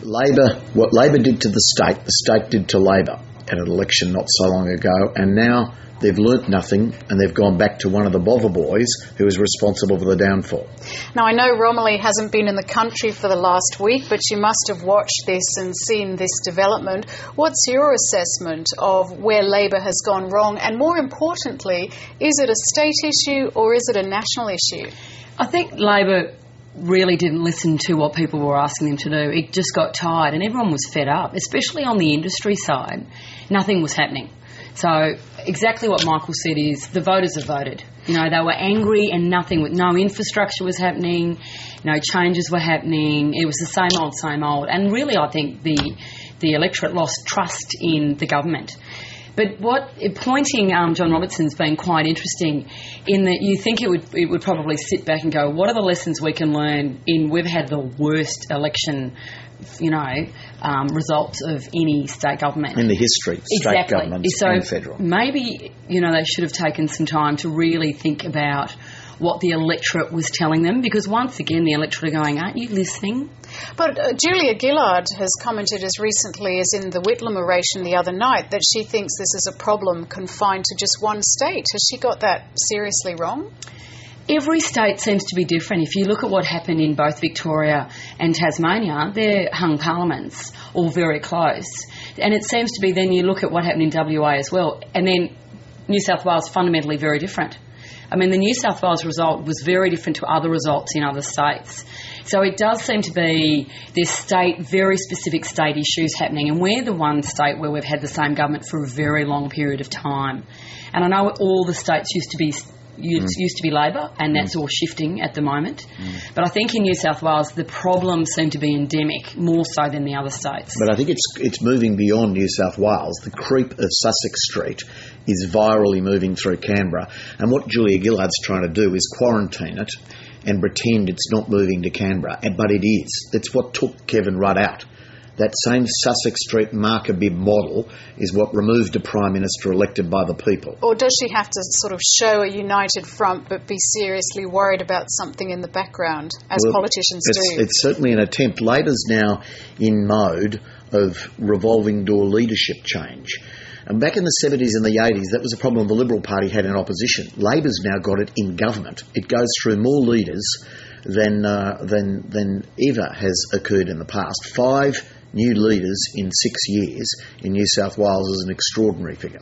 Labor, what Labor did to the state did to Labor at an election not so long ago, and now they've learnt nothing and they've gone back to one of the bother boys who was responsible for the downfall. Now, I know Romilly hasn't been in the country for the last week, but you must have watched this and seen this development. What's your assessment of where Labor has gone wrong? And more importantly, is it a state issue or is it a national issue? I think Labor really didn't listen to what people were asking them to do. It just got tired and everyone was fed up, especially on the industry side. Nothing was happening. So exactly what Michael said is the voters have voted. You know, they were angry and no infrastructure was happening, no changes were happening. It was the same old, same old. And really I think the electorate lost trust in the government. But pointing John Robertson's been quite interesting in that you think it would probably sit back and go, what are the lessons we can learn we've had the worst election, results of any state government. In the history, state governments and federal. Maybe, they should have taken some time to really think about what the electorate was telling them, because once again the electorate are going, aren't you listening? But Julia Gillard has commented as recently as in the Whitlam oration the other night that she thinks this is a problem confined to just one state. Has she got that seriously wrong? Every state seems to be different. If you look at what happened in both Victoria and Tasmania, they're hung parliaments, all very close. And it seems to be then you look at what happened in WA as well, and then New South Wales fundamentally very different. I mean, the New South Wales result was very different to other results in other states. So it does seem to be this very specific state issues happening, and we're the one state where we've had the same government for a very long period of time. And I know all the states used to be Labor, and that's all shifting at the moment. But I think in New South Wales the problems seem to be endemic, more so than the other states. But I think it's moving beyond New South Wales. The creep of Sussex Street is virally moving through Canberra, and what Julia Gillard's trying to do is quarantine it and pretend it's not moving to Canberra, but it is. That's what took Kevin Rudd out. That same Sussex Street marker bib model is what removed a Prime Minister elected by the people. Or does she have to sort of show a united front but be seriously worried about something in the background, as politicians do? It's certainly an attempt. Labor's now in mode of revolving door leadership change. And back in the 70s and the 80s, that was a problem the Liberal Party had in opposition. Labor's now got it in government. It goes through more leaders than ever has occurred in the past. 5 new leaders in 6 years in New South Wales is an extraordinary figure.